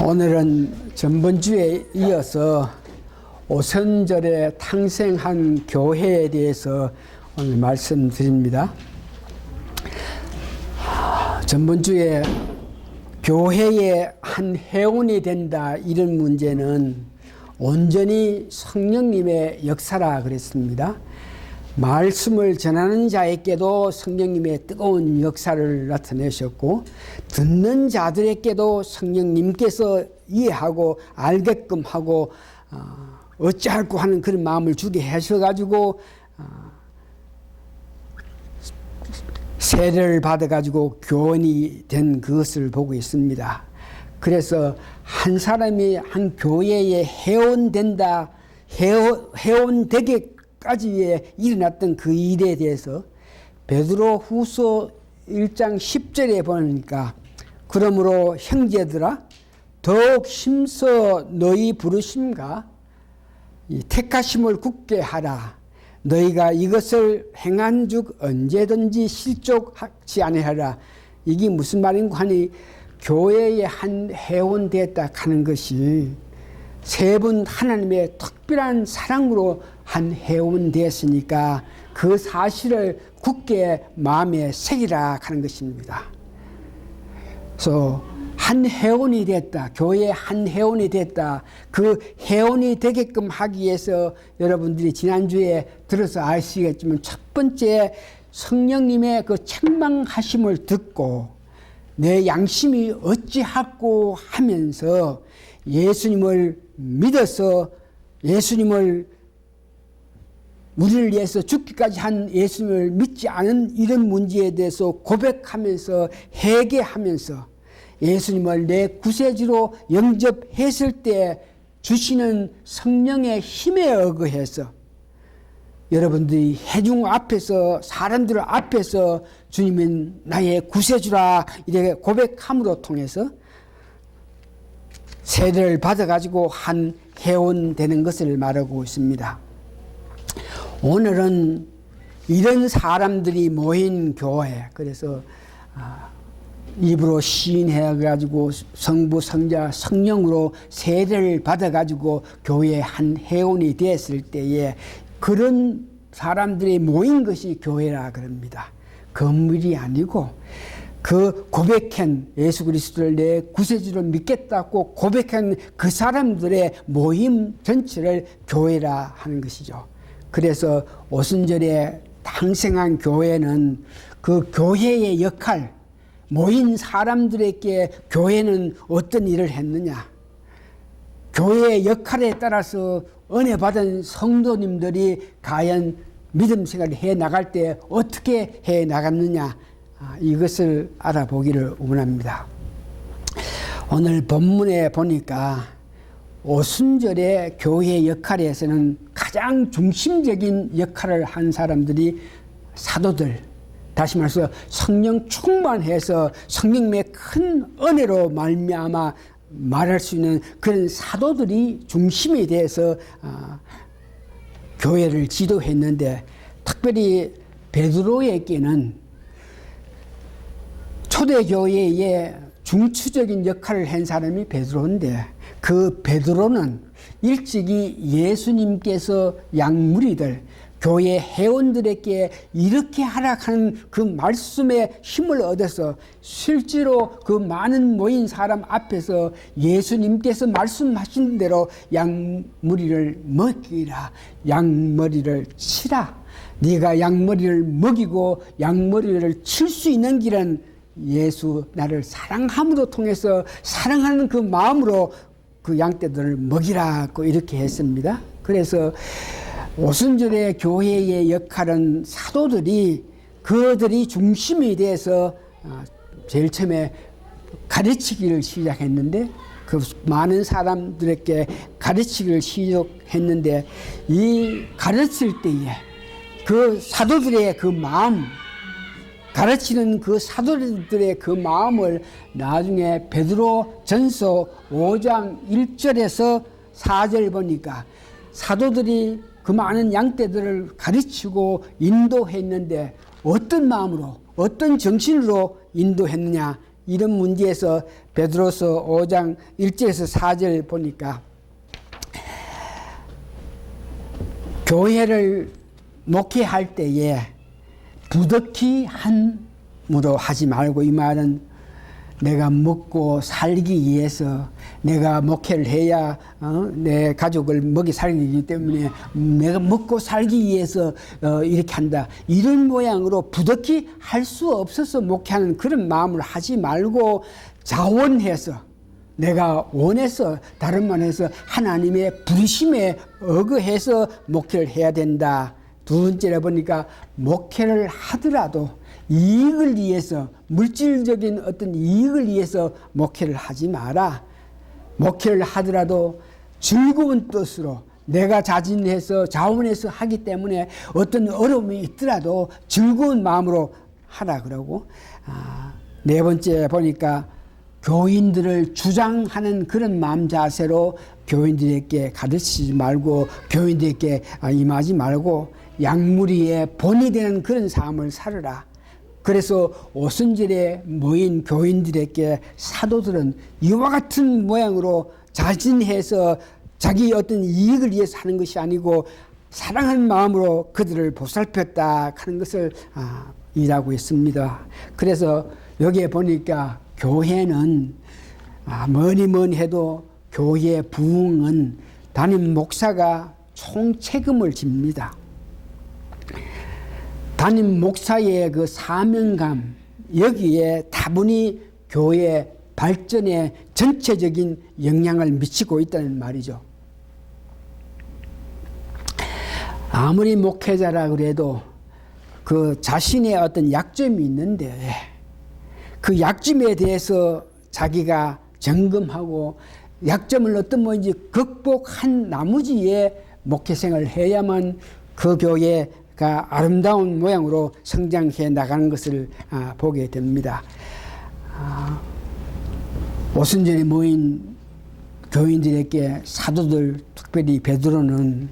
오늘은 전번주에 이어서 오순절에 탄생한 교회에 대해서 오늘 말씀드립니다. 전번주에 교회의 한 회원이 된다 이런 문제는 온전히 성령님의 역사라 그랬습니다. 말씀을 전하는 자에게도 성령님의 뜨거운 역사를 나타내셨고 듣는 자들에게도 성령님께서 이해하고 알게끔 하고 어찌할꼬 하는 그런 마음을 주게 하셔가지고 세례를 받아가지고 교원이 된 그것을 보고 있습니다. 그래서 한 사람이 한 교회에 회원된다, 회원되기까지에 일어났던 그 일에 대해서 베드로 후서 1장 10절에 보니까 그러므로 형제들아 더욱 힘써 너희 부르심과 이 택하심을 굳게 하라. 너희가 이것을 행한 즉 언제든지 실족하지 아니하라. 이게 무슨 말인가 하니 교회의 한 회원 되었다 하는 것이 세 분 하나님의 특별한 사랑으로 한 회원 되었으니까 그 사실을 굳게 마음에 새기라 하는 것입니다. 그래서 한 회원이 됐다. 교회의 한 회원이 됐다. 그 회원이 되게끔 하기 위해서 여러분들이 지난주에 들어서 아시겠지만 첫 번째 성령님의 그 책망하심을 듣고 내 양심이 어찌하고 하면서 예수님을 믿어서 예수님을 우리를 위해서 죽기까지 한 예수님을 믿지 않은 이런 문제에 대해서 고백하면서 회개하면서 예수님을 내 구세주로 영접했을 때 주시는 성령의 힘에 의거해서 여러분들이 회중 앞에서 사람들 앞에서 주님은 나의 구세주라 이렇게 고백함으로 통해서 세례를 받아가지고 한 회원 되는 것을 말하고 있습니다. 오늘은 이런 사람들이 모인 교회, 그래서 입으로 시인해가지고 성부, 성자, 성령으로 세례를 받아가지고 교회의 한 회원이 되었을 때에 그런 사람들이 모인 것이 교회라 그럽니다. 건물이 아니고 그 고백한 예수 그리스도를 내 구세주로 믿겠다고 고백한 그 사람들의 모임 전체를 교회라 하는 것이죠. 그래서 오순절에 탄생한 교회는 그 교회의 역할, 모인 사람들에게 교회는 어떤 일을 했느냐, 교회의 역할에 따라서 은혜 받은 성도님들이 과연 믿음 생활을 해 나갈 때 어떻게 해 나갔느냐, 이것을 알아보기를 원합니다. 오늘 본문에 보니까 오순절의 교회의 역할에서는 가장 중심적인 역할을 한 사람들이 사도들, 다시 말해서 성령 충만해서 성령의 큰 은혜로 말미암아 말할 수 있는 그런 사도들이 중심이 돼서 교회를 지도했는데, 특별히 베드로에게는 초대교회의 중추적인 역할을 한 사람이 베드로인데, 그 베드로는 일찍이 예수님께서 양무리들, 교회 회원들에게 이렇게 하라 하는 그 말씀에 힘을 얻어서 실제로 그 많은 모인 사람 앞에서 예수님께서 말씀하신 대로 양머리를 먹이라, 양머리를 치라. 네가 양머리를 먹이고 양머리를 칠 수 있는 길은 예수 나를 사랑함으로 통해서 사랑하는 그 마음으로 그 양떼들을 먹이라고 이렇게 했습니다. 그래서 오순절의 교회의 역할은 사도들이 그들이 중심이 돼서 제일 처음에 가르치기를 시작했는데, 그 많은 사람들에게 가르치기를 시작했는데, 이 가르칠 때에 그 사도들의 그 마음, 가르치는 그 사도들의 그 마음을 나중에 베드로 전서 5장 1절에서 4절 보니까 사도들이 그 많은 양떼들을 가르치고 인도했는데 어떤 마음으로 어떤 정신으로 인도했느냐, 이런 문제에서 베드로서 5장 1절에서 4절 보니까 교회를 목회할 때에 부득이 한무로 하지 말고, 이 말은 내가 먹고 살기 위해서 내가 목회를 해야 내 가족을 먹이 살리기 때문에 내가 먹고 살기 위해서 이렇게 한다, 이런 모양으로 부득이 할 수 없어서 목회하는 그런 마음을 하지 말고 자원해서 내가 원해서, 다른 말해서 하나님의 부르심에 어긋해서 목회를 해야 된다. 두 번째로 보니까 목회를 하더라도 이익을 위해서, 물질적인 어떤 이익을 위해서 목회를 하지 마라. 목회를 하더라도 즐거운 뜻으로 내가 자진해서 자원해서 하기 때문에 어떤 어려움이 있더라도 즐거운 마음으로 하라 그러고, 네 번째 보니까 교인들을 주장하는 그런 마음 자세로 교인들에게 가르치지 말고, 교인들에게 임하지 말고 양무리의 본이 되는 그런 삶을 살아라. 그래서 오순절에 모인 교인들에게 사도들은 이와 같은 모양으로 자진해서 자기 어떤 이익을 위해서 하는 것이 아니고 사랑하는 마음으로 그들을 보살폈다 하는 것을 일하고 있습니다. 그래서 여기에 보니까 교회는 뭐니 해도 교회의 부흥은 담임 목사가 총책임을 집니다. 담임 목사의 그 사명감, 여기에 다분히 교회 발전에 전체적인 영향을 미치고 있다는 말이죠. 아무리 목회자라 그래도 그 자신의 어떤 약점이 있는데 그 약점에 대해서 자기가 점검하고 약점을 어떤 뭐인지 극복한 나머지에 목회생을 해야만 그 교회가 아름다운 모양으로 성장해 나가는 것을 보게 됩니다. 오순절에 모인 교인들에게 사도들, 특별히 베드로는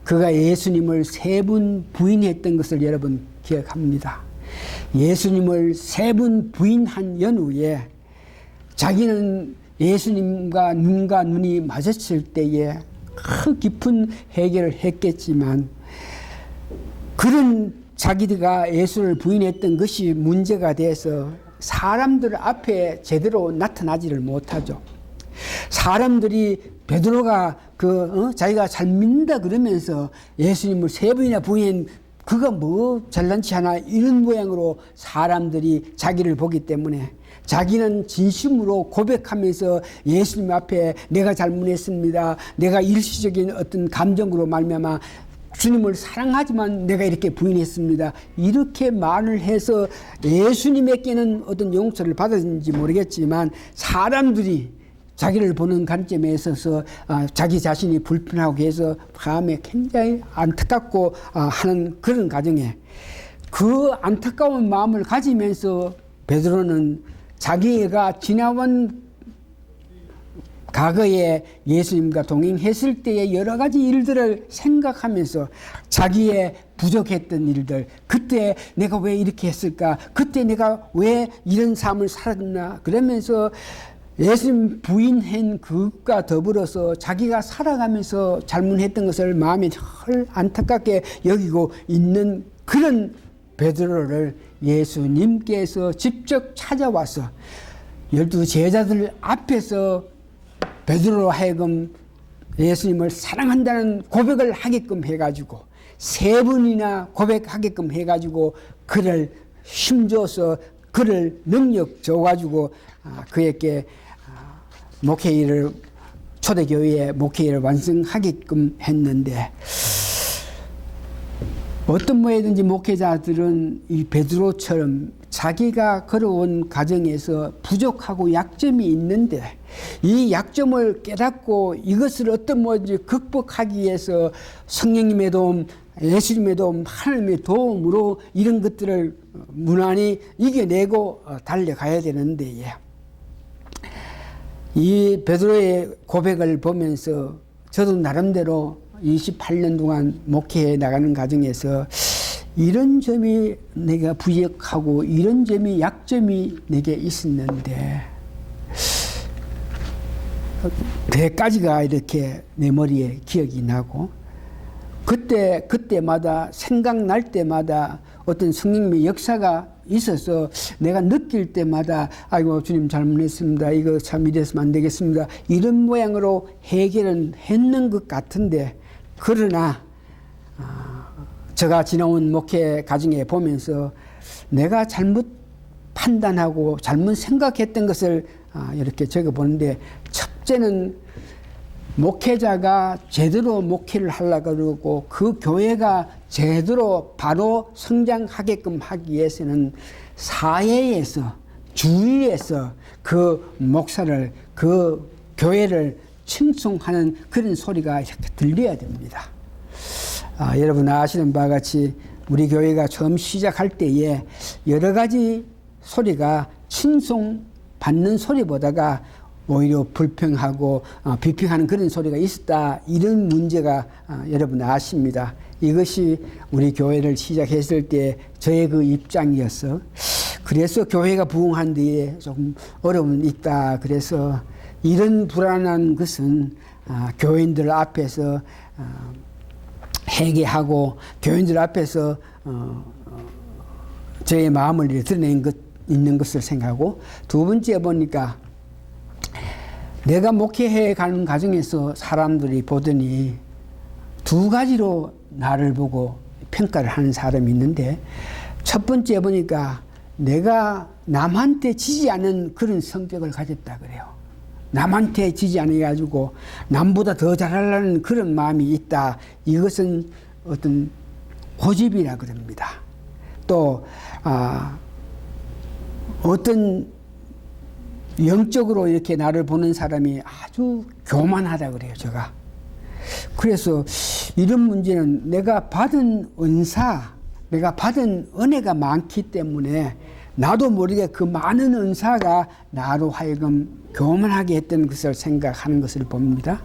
그가 예수님을 3번 부인했던 것을 여러분 기억합니다. 예수님을 3번 부인한 연후에 자기는 예수님과 눈과 눈이 마주칠 때에 그 깊은 해결을 했겠지만 그런 자기가 예수를 부인했던 것이 문제가 돼서 사람들 앞에 제대로 나타나지를 못하죠. 사람들이 베드로가 자기가 잘 믿는다 그러면서 예수님을 3번이나 부인, 그가 뭐 잘난치 않아, 이런 모양으로 사람들이 자기를 보기 때문에 자기는 진심으로 고백하면서 예수님 앞에 내가 잘못했습니다, 내가 일시적인 어떤 감정으로 말미암아 주님을 사랑하지만 내가 이렇게 부인했습니다, 이렇게 말을 해서 예수님에게는 어떤 용서를 받았는지 모르겠지만 사람들이 자기를 보는 관점에 있어서 자기 자신이 불편하고 해서 마음에 굉장히 안타깝고 하는 그런 과정에 그 안타까운 마음을 가지면서 베드로는 자기가 지나온 과거에 예수님과 동행했을 때의 여러 가지 일들을 생각하면서 자기의 부족했던 일들, 그때 내가 왜 이렇게 했을까, 그때 내가 왜 이런 삶을 살았나, 그러면서 예수님 부인한 그것과 더불어서 자기가 살아가면서 잘못했던 것을 마음에 헐 안타깝게 여기고 있는 그런 베드로를 예수님께서 직접 찾아와서 12 제자들 앞에서 베드로로 하여금 예수님을 사랑한다는 고백을 하게끔 해가지고 3번이나 고백하게끔 해가지고 그를 힘줘서 그를 능력 줘가지고 그에게 목회일을 초대교회의 목회일을 완성하게끔 했는데 어떤 모양이든지 목회자들은 이 베드로처럼 자기가 걸어온 과정에서 부족하고 약점이 있는데 이 약점을 깨닫고 이것을 어떤 뭐지 극복하기 위해서 성령님의 도움, 예수님의 도움, 하나님의 도움으로 이런 것들을 무난히 이겨내고 달려가야 되는데 이 베드로의 고백을 보면서 저도 나름대로 28년 동안 목회해 나가는 과정에서 이런 점이 내가 부족하고 이런 점이 약점이 내게 있었는데 대까지가 이렇게 내 머리에 기억이 나고 그때마다 생각날 때마다 어떤 성령님의 역사가 있어서 내가 느낄 때마다 아이고 주님 잘못했습니다. 이거 참 이래서면 안 되겠습니다. 이런 모양으로 해결은 했는 것 같은데 그러나 제가 지나온 목회 과정에 보면서 내가 잘못 판단하고 잘못 생각했던 것을 이렇게 적어보는데 첫째는 목회자가 제대로 목회를 하려고 그러고 그 교회가 제대로 바로 성장하게끔 하기 위해서는 사회에서 주위에서 그 목사를 그 교회를 칭송하는 그런 소리가 이렇게 들려야 됩니다. 여러분 아시는 바와 같이 우리 교회가 처음 시작할 때에 여러 가지 소리가 칭송받는 소리보다가 오히려 불평하고 비평하는 그런 소리가 있었다. 이런 문제가 여러분 아십니다. 이것이 우리 교회를 시작했을 때 저의 그 입장이었어. 그래서 교회가 부흥한 뒤에 조금 어려움이 있다. 그래서 이런 불안한 것은 교인들 앞에서 회개하고 교인들 앞에서 저의 마음을 드러낸 것 있는 것을 생각하고 두 번째 보니까 내가 목회해 가는 과정에서 사람들이 보더니 두 가지로 나를 보고 평가를 하는 사람이 있는데 첫 번째 보니까 내가 남한테 지지 않은 그런 성격을 가졌다 그래요. 남한테 지지 않아가지고 남보다 더 잘하려는 그런 마음이 있다. 이것은 어떤 고집이라 그럽니다. 또 어떤 영적으로 이렇게 나를 보는 사람이 아주 교만하다 그래요, 제가. 그래서 이런 문제는 내가 받은 은사, 내가 받은 은혜가 많기 때문에 나도 모르게 그 많은 은사가 나로 하여금 교만하게 했던 것을 생각하는 것을 봅니다.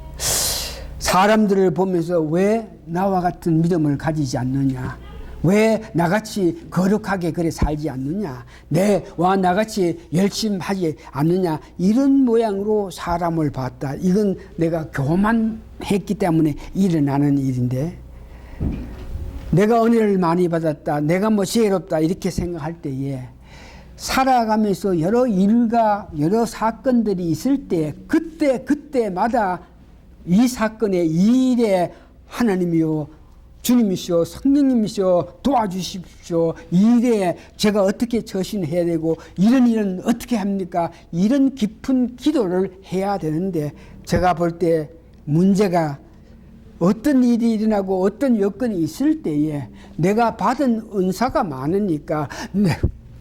사람들을 보면서 왜 나와 같은 믿음을 가지지 않느냐? 왜 나같이 거룩하게 그래 살지 않느냐? 와 나같이 열심히 하지 않느냐? 이런 모양으로 사람을 봤다. 이건 내가 교만했기 때문에 일어나는 일인데 내가 은혜를 많이 받았다. 내가 뭐 지혜롭다. 이렇게 생각할 때에 살아가면서 여러 일과 여러 사건들이 있을 때 그때마다 이 사건에 이 일에 하나님이요 주님이시오 성령님이시오 도와주십시오. 이 일에 제가 어떻게 처신해야 되고 이런 일은 어떻게 합니까? 이런 깊은 기도를 해야 되는데 제가 볼 때 문제가 어떤 일이 일어나고 어떤 여건이 있을 때에 내가 받은 은사가 많으니까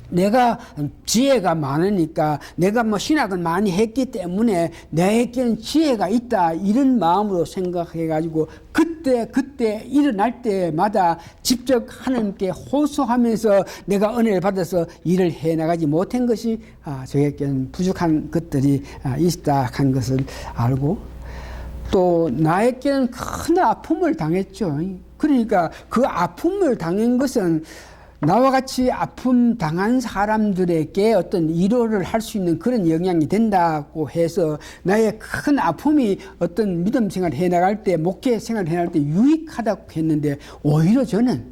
내가 지혜가 많으니까 내가 뭐 신학을 많이 했기 때문에 내게는 지혜가 있다 이런 마음으로 생각해가지고 그때 일어날 때마다 직접 하나님께 호소하면서 내가 은혜를 받아서 일을 해나가지 못한 것이 저에게는 부족한 것들이 있다 한 것을 알고 또 나에게는 큰 아픔을 당했죠. 그러니까 그 아픔을 당한 것은 나와 같이 아픔 당한 사람들에게 어떤 위로를 할 수 있는 그런 영향이 된다고 해서 나의 큰 아픔이 어떤 믿음 생활을 해나갈 때 목회 생활을 해나갈 때 유익하다고 했는데 오히려 저는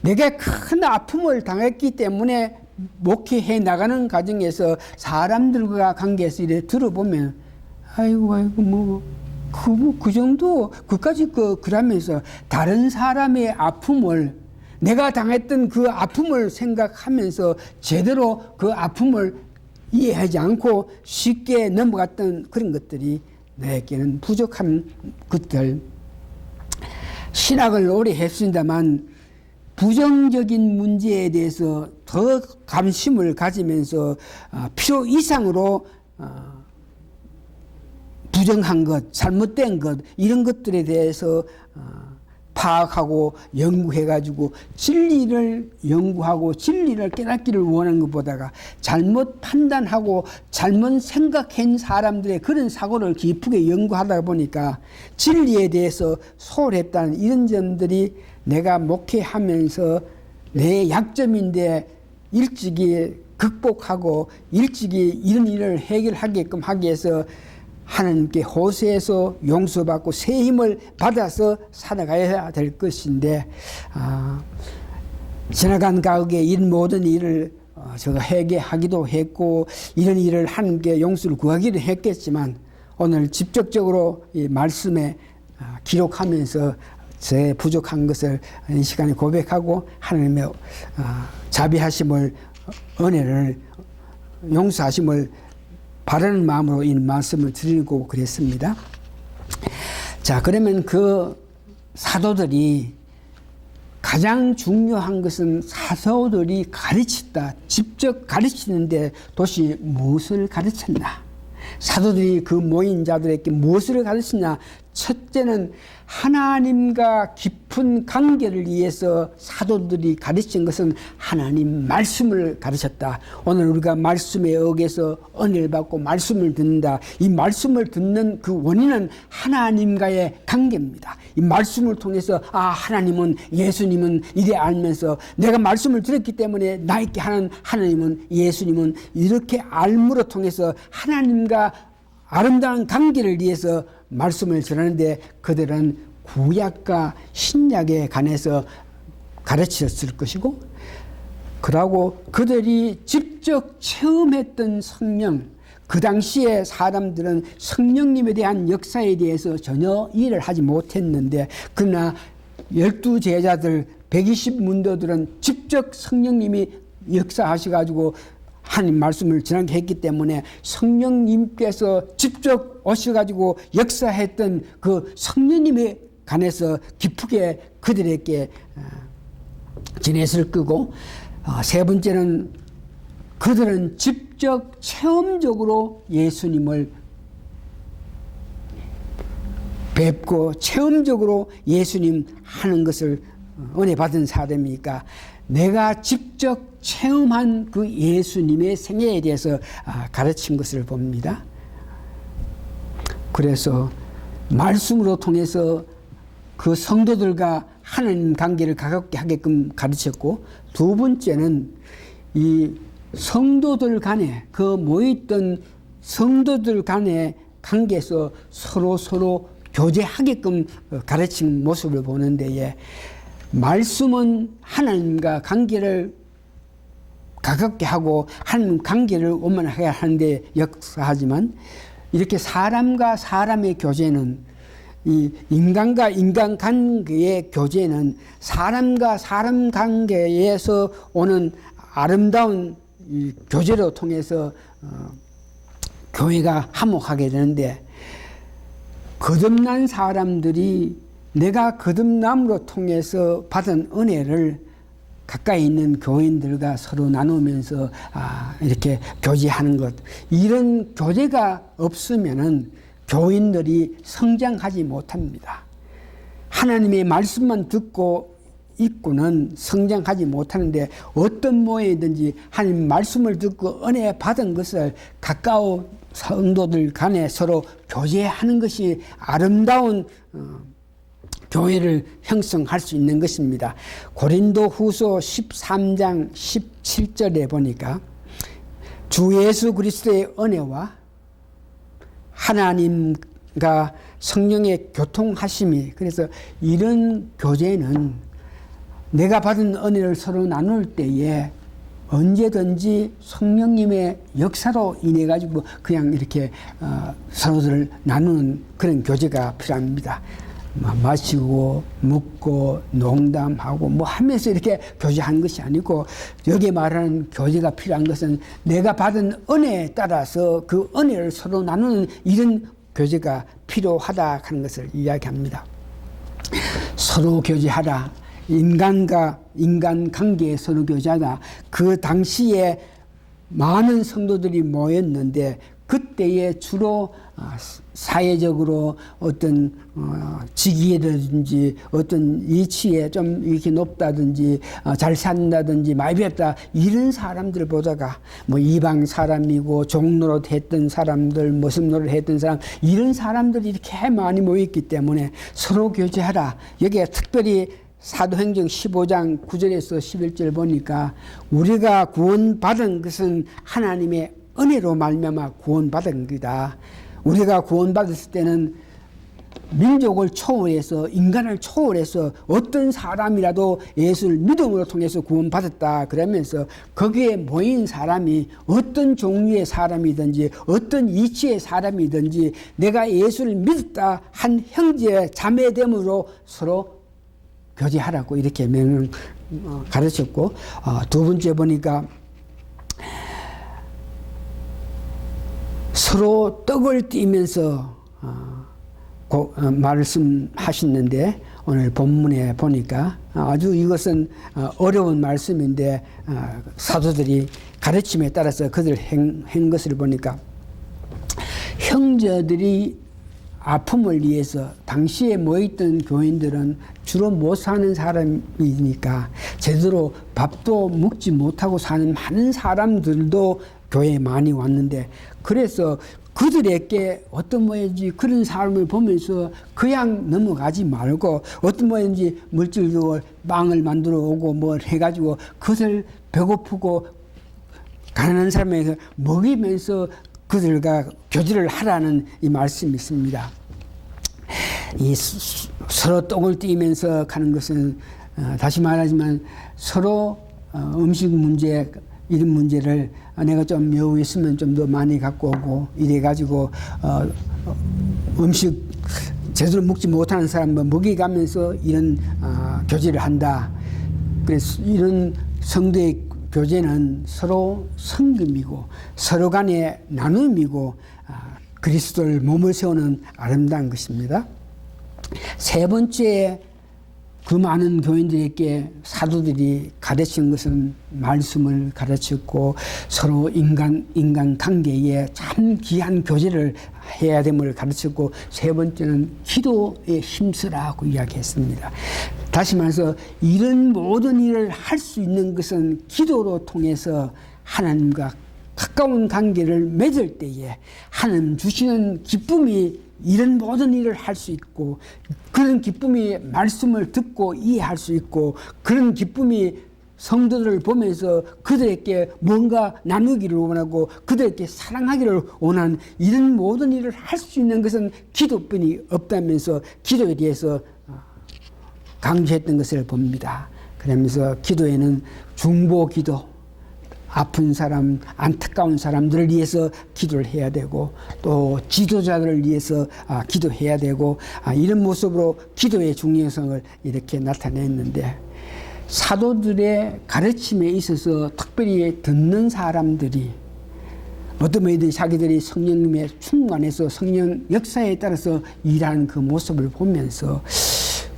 내가 큰 아픔을 당했기 때문에 목회해 나가는 과정에서 사람들과 관계에서 이렇게 들어보면 아이고 그 정도 그까지 그러면서 다른 사람의 아픔을 내가 당했던 그 아픔을 생각하면서 제대로 그 아픔을 이해하지 않고 쉽게 넘어갔던 그런 것들이 나에게는 부족한 것들. 신학을 오래 했습니다만 부정적인 문제에 대해서 더 관심을 가지면서 필요 이상으로 부정한 것, 잘못된 것 이런 것들에 대해서 파악하고 연구해가지고 진리를 연구하고 진리를 깨닫기를 원하는 것보다가 잘못 판단하고 잘못 생각한 사람들의 그런 사고를 깊게 연구하다 보니까 진리에 대해서 소홀했다는 이런 점들이 내가 목회하면서 내 약점인데 일찍이 극복하고 일찍이 이런 일을 해결하게끔 하기 위해서 하나님께 호소해서 용서받고 새 힘을 받아서 살아가야 될 것인데 지나간 과거에 이 모든 일을 제가 회개하기도 했고 이런 일을 하나님께 용서를 구하기도 했겠지만 오늘 직접적으로 이 말씀에 기록하면서 제 부족한 것을 이 시간에 고백하고 하나님의 자비하심을 은혜를 용서하심을 바라는 마음으로 이 말씀을 드리고 그랬습니다. 자, 그러면 그 사도들이 가장 중요한 것은 사도들이 가르쳤다. 직접 가르치는데 도대체 무엇을 가르쳤나? 사도들이 그 모인 자들에게 무엇을 가르쳤냐? 첫째는 하나님과 깊은 관계를 위해서 사도들이 가르친 것은 하나님 말씀을 가르쳤다. 오늘 우리가 말씀에 의해서 은혜를 받고 말씀을 듣는다. 이 말씀을 듣는 그 원인은 하나님과의 관계입니다. 이 말씀을 통해서 하나님은 예수님은 이래 알면서 내가 말씀을 들었기 때문에 나에게 하는 하나님은 예수님은 이렇게 알므로 통해서 하나님과 아름다운 관계를 위해서 말씀을 전하는데 그들은 구약과 신약에 관해서 가르쳤을 것이고 그러고 그들이 직접 체험했던 성령 그 당시에 사람들은 성령님에 대한 역사에 대해서 전혀 이해를 하지 못했는데 그러나 12제자들 120문도들은 직접 성령님이 역사하셔가지고 하나님 말씀을 전하게 했기 때문에 성령님께서 직접 오셔가지고 역사했던 그 성령님에 관해서 깊게 그들에게 전했을 거고 세 번째는 그들은 직접 체험적으로 예수님을 뵙고 체험적으로 예수님 하는 것을 은혜 받은 사람이니까 내가 직접 체험한 그 예수님의 생애에 대해서 가르친 것을 봅니다. 그래서 말씀으로 통해서 그 성도들과 하나님 관계를 가깝게 하게끔 가르쳤고 두 번째는 이 성도들 간에 그 모였던 성도들 간의 관계에서 서로 교제하게끔 가르친 모습을 보는 데에 말씀은 하나님과 관계를 가깝게 하고 하나님 관계를 원만하게 하는데 역사하지만 이렇게 사람과 사람의 교제는 이 인간과 인간 관계의 교제는 사람과 사람 관계에서 오는 아름다운 이 교제로 통해서 교회가 화목하게 되는데 거듭난 사람들이 내가 거듭남으로 통해서 받은 은혜를 가까이 있는 교인들과 서로 나누면서 이렇게 교제하는 것 이런 교제가 없으면은 교인들이 성장하지 못합니다. 하나님의 말씀만 듣고 있고는 성장하지 못하는데 어떤 모양이든지 하나님 말씀을 듣고 은혜 받은 것을 가까운 성도들 간에 서로 교제하는 것이 아름다운 교회를 형성할 수 있는 것입니다. 고린도후서 13장 17절에 보니까 주 예수 그리스도의 은혜와 하나님과 성령의 교통하심이 그래서 이런 교제는 내가 받은 은혜를 서로 나눌 때에 언제든지 성령님의 역사로 인해 가지고 그냥 이렇게 서로들 나누는 그런 교제가 필요합니다. 마시고 묻고 농담하고 뭐 하면서 이렇게 교제하는 것이 아니고 여기에 말하는 교제가 필요한 것은 내가 받은 은혜에 따라서 그 은혜를 서로 나누는 이런 교제가 필요하다 하는 것을 이야기합니다. 서로 교제하라. 인간과 인간 관계에 서로 교제하다. 그 당시에 많은 성도들이 모였는데 그때에 주로 사회적으로 어떤 직위라든지 어떤 위치에 좀 이렇게 높다든지 잘 산다든지 많이 배웠다 이런 사람들 보다가 뭐 이방 사람이고 종노릇 했던 사람들 모습 노릇 했던 사람 이런 사람들이 이렇게 많이 모였기 때문에 서로 교제하라. 여기에 특별히 사도행전 15장 9절에서 11절 보니까 우리가 구원받은 것은 하나님의 은혜로 말미암아 구원받은 것이다. 우리가 구원받았을 때는 민족을 초월해서 인간을 초월해서 어떤 사람이라도 예수를 믿음으로 통해서 구원받았다 그러면서 거기에 모인 사람이 어떤 종류의 사람이든지 어떤 이치의 사람이든지 내가 예수를 믿었다 한 형제 자매됨으로 서로 교제하라고 이렇게 명을 가르쳤고, 두 번째 보니까 서로 떡을 띠면서 말씀하셨는데 오늘 본문에 보니까 아주 이것은 어려운 말씀인데 사도들이 가르침에 따라서 그들 한 것을 보니까 형제들이 아픔을 위해서 당시에 모였던 교인들은 주로 못 사는 사람이니까 제대로 밥도 먹지 못하고 사는 많은 사람들도 교회에 많이 왔는데 그래서 그들에게 어떤 모양인지 그런 사람을 보면서 그냥 넘어가지 말고 어떤 모양인지 물질도 빵을 만들어 오고 뭘 해가지고 그것을 배고프고 가난한 사람에게 먹이면서 그들과 교제를 하라는 이 말씀이 있습니다. 이 서로 떡을 띠면서 가는 것은 다시 말하지만 서로 음식 문제 이런 문제를 내가 좀 여유 있으면 좀 더 많이 갖고 오고 이래가지고 음식 제대로 먹지 못하는 사람은 먹이가면서 이런 교제를 한다. 그래서 이런 성도의 교제는 서로 성금이고 서로 간의 나눔이고 그리스도를 몸을 세우는 아름다운 것입니다. 세 번째 그 많은 교인들에게 사도들이 가르친 것은 말씀을 가르쳤고 서로 인간 관계에 참 귀한 교제를 해야 됨을 가르쳤고 세 번째는 기도에 힘쓰라고 이야기했습니다. 다시 말해서 이런 모든 일을 할 수 있는 것은 기도로 통해서 하나님과 가까운 관계를 맺을 때에 하나님 주시는 기쁨이 이런 모든 일을 할 수 있고 그런 기쁨이 말씀을 듣고 이해할 수 있고 그런 기쁨이 성도들을 보면서 그들에게 뭔가 나누기를 원하고 그들에게 사랑하기를 원하는 이런 모든 일을 할 수 있는 것은 기도뿐이 없다면서 기도에 대해서 강조했던 것을 봅니다. 그러면서 기도에는 중보기도 아픈 사람, 안타까운 사람들을 위해서 기도를 해야 되고 또 지도자들을 위해서 기도해야 되고 이런 모습으로 기도의 중요성을 이렇게 나타냈는데 사도들의 가르침에 있어서 특별히 듣는 사람들이 어떤 분들이 자기들이 성령님의 충만해서 성령 역사에 따라서 일하는 그 모습을 보면서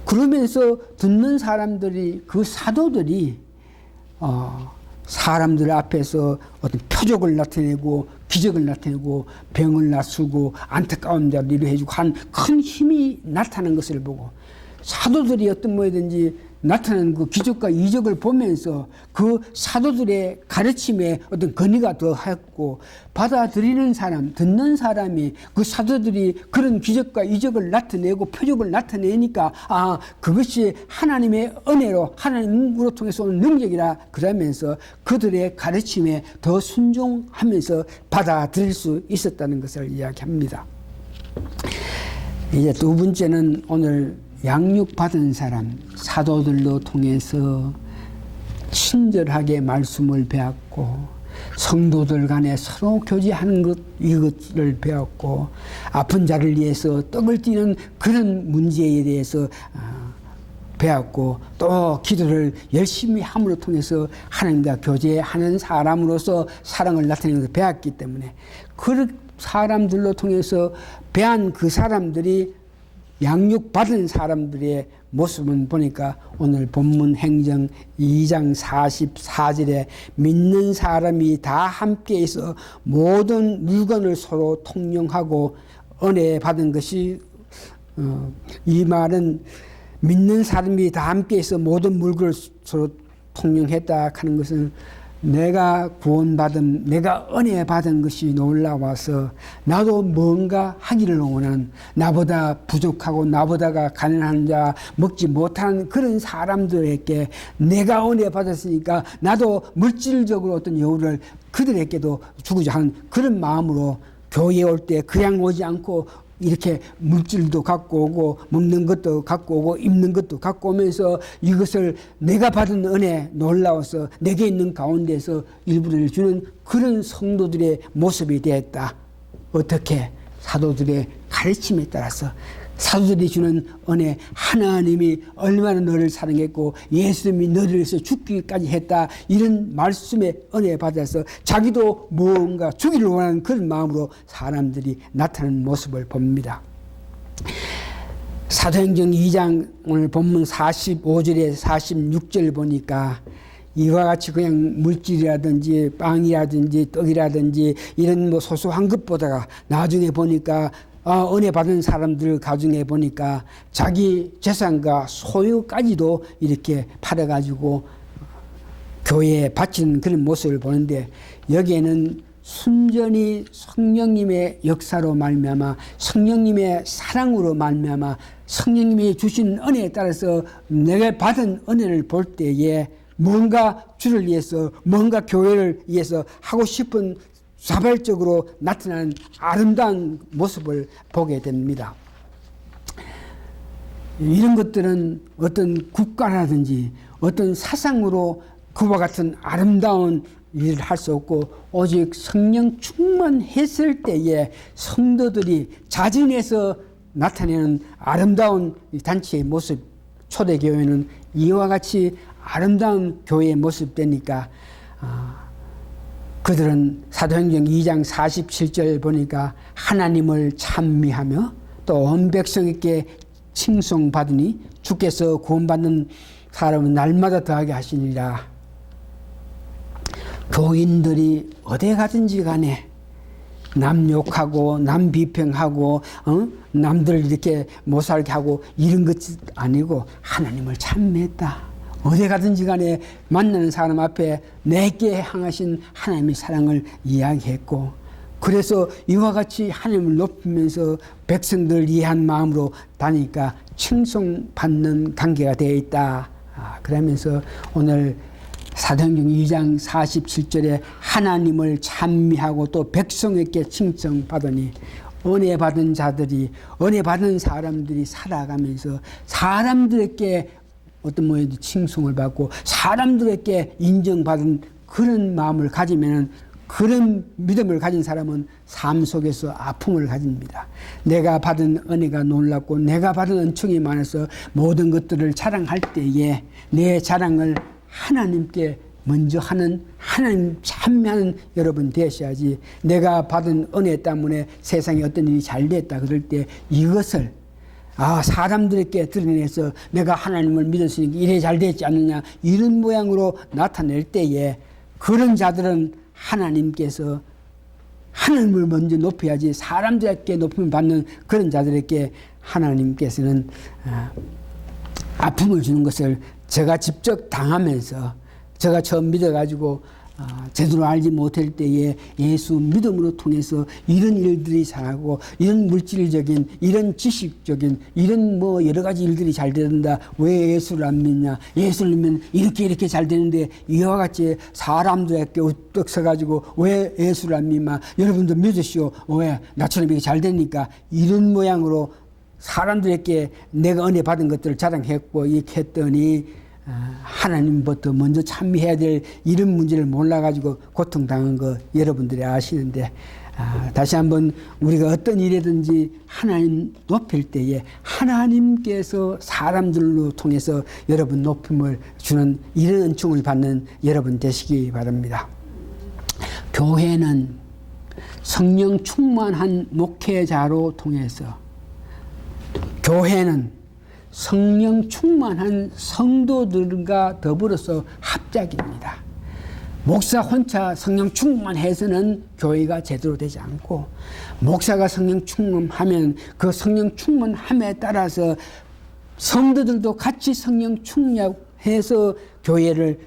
그러면서 듣는 사람들이 그 사도들이 사람들 앞에서 어떤 표적을 나타내고 기적을 나타내고 병을 낫수고 안타까운 자를 위로해주고 한 큰 힘이 나타나는 것을 보고 사도들이 어떤 뭐든지 나타나는 그 기적과 이적을 보면서 그 사도들의 가르침에 어떤 건의가 더했고 받아들이는 사람, 듣는 사람이 그 사도들이 그런 기적과 이적을 나타내고 표적을 나타내니까 그것이 하나님의 은혜로 하나님으로 통해서 오는 능력이라 그러면서 그들의 가르침에 더 순종하면서 받아들일 수 있었다는 것을 이야기합니다. 이제 두 번째는 오늘 양육받은 사람, 사도들로 통해서 친절하게 말씀을 배웠고 성도들 간에 서로 교제하는 것, 이것을 배웠고 아픈 자를 위해서 떡을 띠는 그런 문제에 대해서 배웠고 또 기도를 열심히 함으로 통해서 하나님과 교제하는 사람으로서 사랑을 나타내는 것을 배웠기 때문에 그 사람들로 통해서 배운 그 사람들이 양육받은 사람들의 모습은 보니까 오늘 본문 행정 2장 44절에 믿는 사람이 다 함께해서 모든 물건을 서로 통용하고 은혜 받은 것이 이 말은 믿는 사람이 다 함께해서 모든 물건을 서로 통용했다 하는 것은 내가 구원받은, 내가 은혜 받은 것이 놀라워서 나도 뭔가 하기를 원하는, 나보다 부족하고 나보다가 가난한 자, 먹지 못하는 그런 사람들에게 내가 은혜 받았으니까 나도 물질적으로 어떤 여유를 그들에게도 주고자 하는 그런 마음으로 교회에 올 때 그냥 오지 않고 이렇게 물질도 갖고 오고 먹는 것도 갖고 오고 입는 것도 갖고 오면서 이것을 내가 받은 은혜 놀라워서 내게 있는 가운데서 일부를 주는 그런 성도들의 모습이 되었다. 어떻게? 사도들의 가르침에 따라서 사도들이 주는 은혜, 하나님이 얼마나 너를 사랑했고 예수님이 너를 위해서 죽기까지 했다, 이런 말씀에 은혜 받아서 자기도 뭔가 주기를 원하는 그런 마음으로 사람들이 나타나는 모습을 봅니다. 사도행전 2장 오늘 본문 45절에 46절 보니까 이와 같이 그냥 물질이라든지 빵이라든지 떡이라든지 이런 뭐 소소한 것보다가 나중에 보니까 은혜 받은 사람들 가중에 보니까 자기 재산과 소유까지도 이렇게 팔아가지고 교회에 바치는 그런 모습을 보는데, 여기에는 순전히 성령님의 역사로 말미암아 성령님의 사랑으로 말미암아 성령님이 주신 은혜에 따라서 내가 받은 은혜를 볼 때에 뭔가 주를 위해서, 뭔가 교회를 위해서 하고 싶은 자발적으로 나타나는 아름다운 모습을 보게 됩니다. 이런 것들은 어떤 국가라든지 어떤 사상으로 그와 같은 아름다운 일을 할 수 없고, 오직 성령 충만했을 때에 성도들이 자진해서 나타내는 아름다운 단체의 모습, 초대교회는 이와 같이 아름다운 교회의 모습 되니까 그들은 사도행전 2장 47절 보니까 하나님을 찬미하며 또 온 백성에게 칭송받으니 주께서 구원받는 사람은 날마다 더하게 하시니라. 교인들이 어디 가든지 간에 남 욕하고 남 비평하고 남들 이렇게 못 살게 하고 이런 것이 아니고 하나님을 찬미했다. 어디 가든지 간에 만나는 사람 앞에 내게 향하신 하나님의 사랑을 이야기했고, 그래서 이와 같이 하나님을 높이면서 백성들을 이해한 마음으로 다니까 칭송받는 관계가 되어 있다. 그러면서 오늘 사도행전 2장 47절에 하나님을 찬미하고 또 백성에게 칭송받으니, 은혜 받은 자들이, 은혜 받은 사람들이 살아가면서 사람들에게 어떤 모양의 칭송을 받고 사람들에게 인정받은 그런 마음을 가지면은, 그런 믿음을 가진 사람은 삶 속에서 아픔을 가집니다. 내가 받은 은혜가 놀랍고 내가 받은 은총이 많아서 모든 것들을 자랑할 때에 내 자랑을 하나님께 먼저 하는, 하나님 찬미하는 여러분 되셔야지, 내가 받은 은혜 때문에 세상에 어떤 일이 잘 됐다 그럴 때 이것을 사람들에게 드러내서 내가 하나님을 믿었으니까 이래 잘 됐지 않느냐, 이런 모양으로 나타낼 때에 그런 자들은 하나님께서 하나님을 먼저 높여야지, 사람들에게 높임을 받는 그런 자들에게 하나님께서는 아픔을 주는 것을 제가 직접 당하면서, 제가 처음 믿어가지고 제대로 알지 못할 때에 예수 믿음으로 통해서 이런 일들이 잘하고 이런 물질적인, 이런 지식적인, 이런 뭐 여러 가지 일들이 잘 된다. 왜 예수를 안 믿냐? 예수를 믿으면 이렇게 잘 되는데, 이와 같이 사람들에게 우뚝 서가지고 왜 예수를 안 믿나? 여러분도 믿으시오. 왜? 나처럼 이렇게 잘 되니까. 이런 모양으로 사람들에게 내가 은혜 받은 것들을 자랑했고 이렇게 했더니 하나님부터 먼저 찬미해야 될 이런 문제를 몰라가지고 고통당한 거 여러분들이 아시는데, 다시 한번 우리가 어떤 일이든지 하나님 높일 때에 하나님께서 사람들로 통해서 여러분 높임을 주는 이런 은총을 받는 여러분 되시기 바랍니다. 교회는 성령 충만한 목회자로 통해서, 교회는 성령 충만한 성도들과 더불어서 합작입니다. 목사 혼자 성령 충만해서는 교회가 제대로 되지 않고, 목사가 성령 충만하면 그 성령 충만함에 따라서 성도들도 같이 성령 충만해서 교회를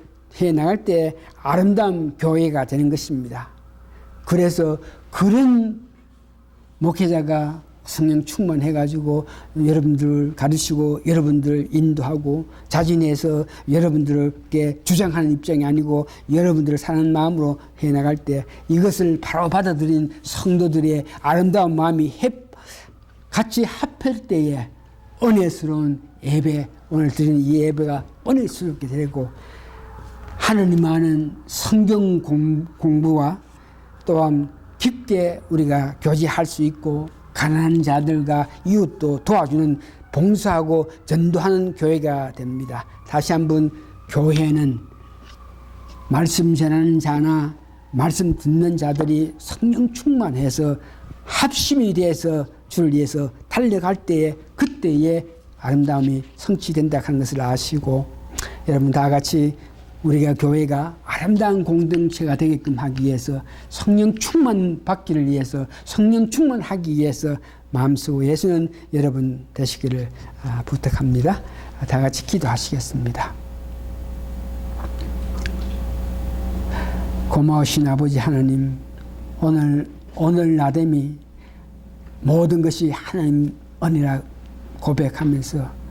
해 나갈 때 아름다운 교회가 되는 것입니다. 그래서 그런 목회자가 성령 충만해가지고 여러분들 가르치고 여러분들 인도하고 자진해서 여러분들께 주장하는 입장이 아니고 여러분들을 사는 마음으로 해나갈 때 이것을 바로 받아들인 성도들의 아름다운 마음이 같이 합할 때에 은혜스러운 예배, 오늘 드리는 이 예배가 은혜스럽게 되고 하느님 아는 성경 공부와 또한 깊게 우리가 교제할 수 있고 가난한 자들과 이웃도 도와주는 봉사하고 전도하는 교회가 됩니다. 다시 한번 교회는 말씀 전하는 자나 말씀 듣는 자들이 성령 충만해서 합심이 돼서 주를 위해서 달려갈 때에 그때에 아름다움이 성취된다 하는 것을 아시고 여러분 다 같이 우리가 교회가 아름다운 공동체가 되게끔 하기 위해서 성령 충만 받기를 위해서 성령 충만하기 위해서 마음쓰고 예수는 여러분 되시기를 부탁합니다. 다 같이 기도하시겠습니다. 고마우신 아버지 하나님, 오늘 나됨이 모든 것이 하나님 은혜라 고백하면서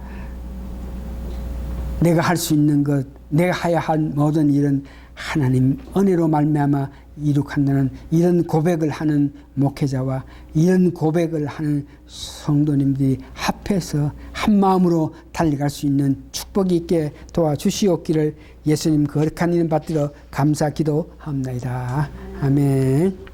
내가 할 수 있는 것, 내가 해야 할 모든 일은 하나님 은혜로 말미암아 이룩한다는 이런 고백을 하는 목회자와 이런 고백을 하는 성도님들이 합해서 한 마음으로 달려갈 수 있는 축복이 있게 도와주시옵기를 예수님 거룩한 이름 받들어 감사 기도합니다. 아멘.